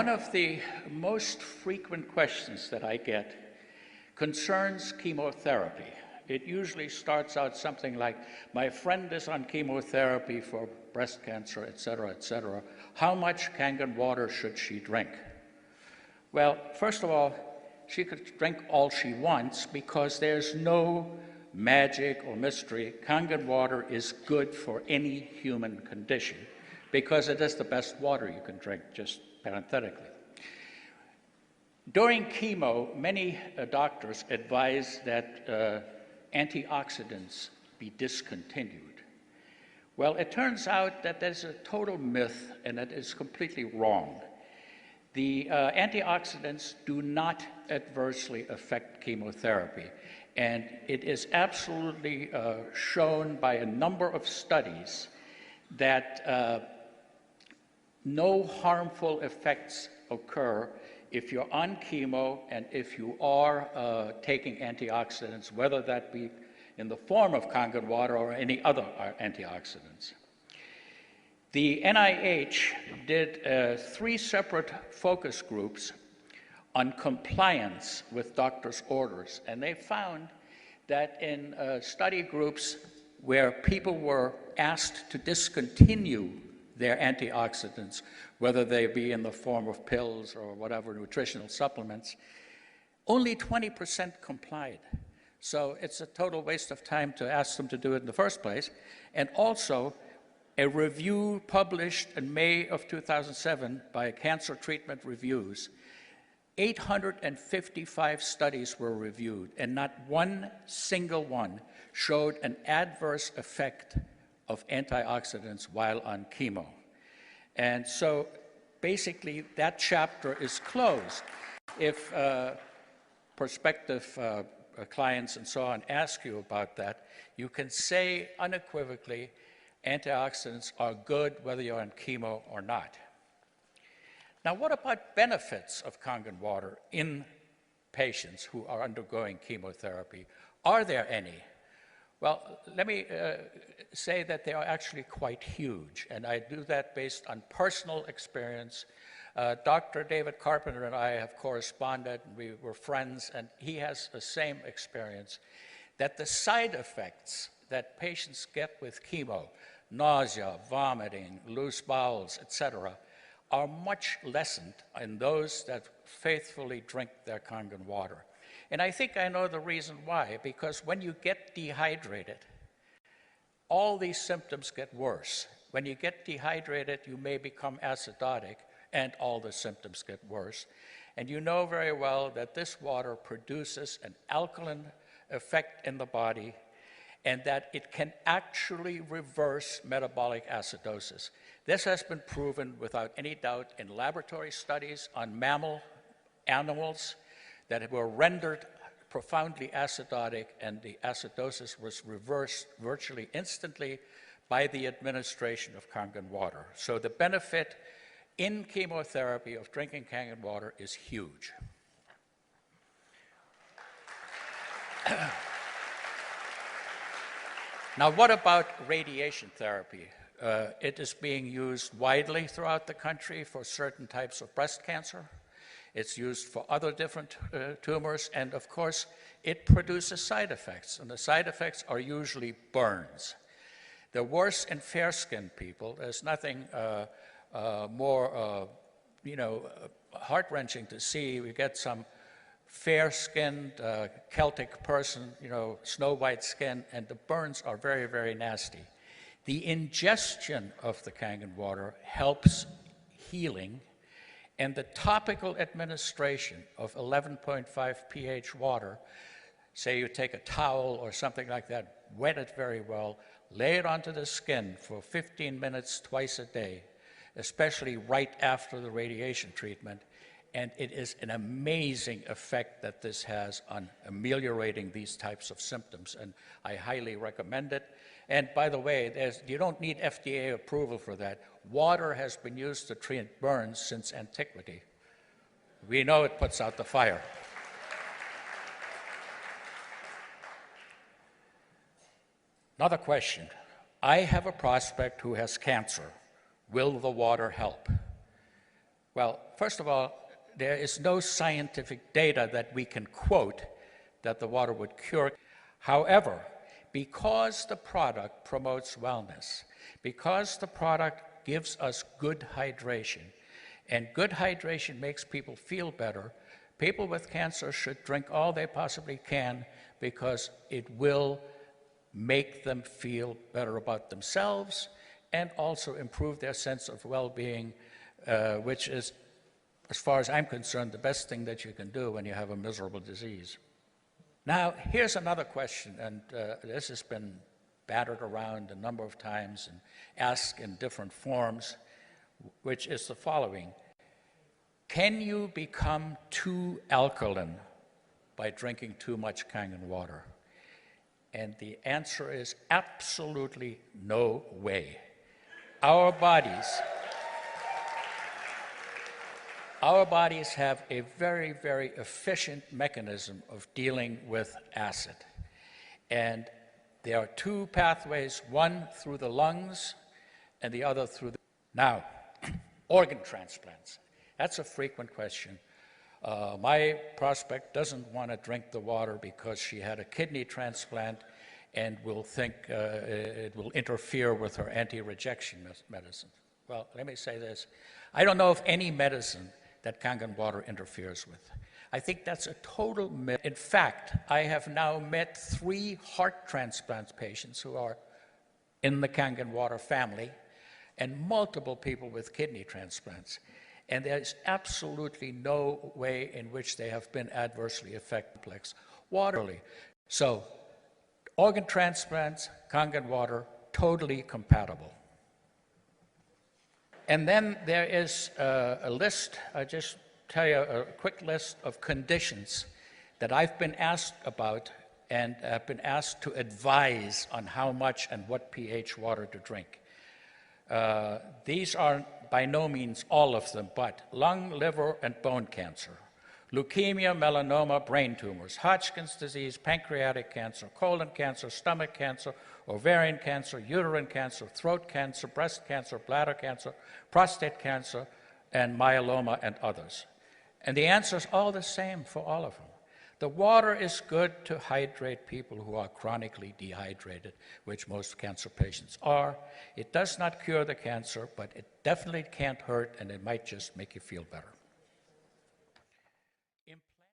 One of the most frequent questions that I get concerns chemotherapy. It usually starts out something like, my friend is on chemotherapy for breast cancer, et cetera, how much Kangen water should she drink? Well, first of all, she could drink all she wants because there's no magic or mystery. Kangen water is good for any human condition because it is the best water you can drink, just parenthetically. During chemo, many doctors advise that antioxidants be discontinued. Well, it turns out that there's a total myth, and that is completely wrong. The antioxidants do not adversely affect chemotherapy, and it is absolutely shown by a number of studies that no harmful effects occur if you're on chemo and if you are taking antioxidants, whether that be in the form of Kangen water or any other antioxidants. The NIH did 3 separate focus groups on compliance with doctors' orders, and they found that in study groups where people were asked to discontinue their antioxidants, whether they be in the form of pills or whatever, nutritional supplements, only 20% complied. So it's a total waste of time to ask them to do it in the first place. And also, a review published in May of 2007 by Cancer Treatment Reviews, 855 studies were reviewed, and not one single one showed an adverse effect of antioxidants while on chemo. And so basically that chapter is closed. If prospective clients and so on ask you about that, you can say unequivocally, antioxidants are good whether you're on chemo or not. Now, what about benefits of Kangen water in patients who are undergoing chemotherapy? Are there any? Well, let me say that they are actually quite huge, and I do that based on personal experience. Dr. David Carpenter and I have corresponded, and we were friends, and he has the same experience, that the side effects that patients get with chemo, nausea, vomiting, loose bowels, etc., are much lessened in those that faithfully drink their Kangen water. And I think I know the reason why, because when you get dehydrated, all these symptoms get worse. When you get dehydrated, you may become acidotic, and all the symptoms get worse. And you know very well that this water produces an alkaline effect in the body, and that it can actually reverse metabolic acidosis. This has been proven without any doubt in laboratory studies on mammal animals that were rendered profoundly acidotic, and the acidosis was reversed virtually instantly by the administration of Kangen water. So the benefit in chemotherapy of drinking Kangen water is huge. Now, what about radiation therapy? It is being used widely throughout the country for certain types of breast cancer. It's used for other different tumors, and of course, it produces side effects, and the side effects are usually burns. They're worse in fair-skinned people. There's nothing more, heart-wrenching to see. We get some fair-skinned Celtic person, snow-white skin, and the burns are very, very nasty. The ingestion of the Kangen water helps healing, and the topical administration of 11.5 pH water, say you take a towel or something like that, wet it very well, lay it onto the skin for 15 minutes twice a day, especially right after the radiation treatment, and it is an amazing effect that this has on ameliorating these types of symptoms, and I highly recommend it. And by the way, you don't need FDA approval for that. Water has been used to treat burns since antiquity. We know it puts out the fire. Another question. I have a prospect who has cancer. Will the water help? Well, first of all, there is no scientific data that we can quote that the water would cure. However, because the product promotes wellness, because the product gives us good hydration, and good hydration makes people feel better, people with cancer should drink all they possibly can because it will make them feel better about themselves and also improve their sense of well-being, which is, as far as I'm concerned, the best thing that you can do when you have a miserable disease. Now, here's another question, and this has been battered around a number of times and asked in different forms, which is the following. Can you become too alkaline by drinking too much Kangen water? And the answer is absolutely no way. Our bodies have a very, very efficient mechanism of dealing with acid. And there are two pathways, one through the lungs and the other through the... Now, organ transplants. That's a frequent question. My prospect doesn't want to drink the water because she had a kidney transplant and will think it will interfere with her anti-rejection medicine. Well, let me say this. I don't know of any medicine that Kangen water interferes with. I think that's a total myth. In fact, I have now met 3 heart transplant patients who are in the Kangen water family and multiple people with kidney transplants. And there's absolutely no way in which they have been adversely affected. Water. So, organ transplants, Kangen water, totally compatible. And then there is a list, I'll just tell you a quick list of conditions that I've been asked about and have been asked to advise on how much and what pH water to drink. These are by no means all of them, but lung, liver, and bone cancer, leukemia, melanoma, brain tumors, Hodgkin's disease, pancreatic cancer, colon cancer, stomach cancer, ovarian cancer, uterine cancer, throat cancer, breast cancer, bladder cancer, prostate cancer, and myeloma, and others. And the answer is all the same for all of them. The water is good to hydrate people who are chronically dehydrated, which most cancer patients are. It does not cure the cancer, but it definitely can't hurt, and it might just make you feel better.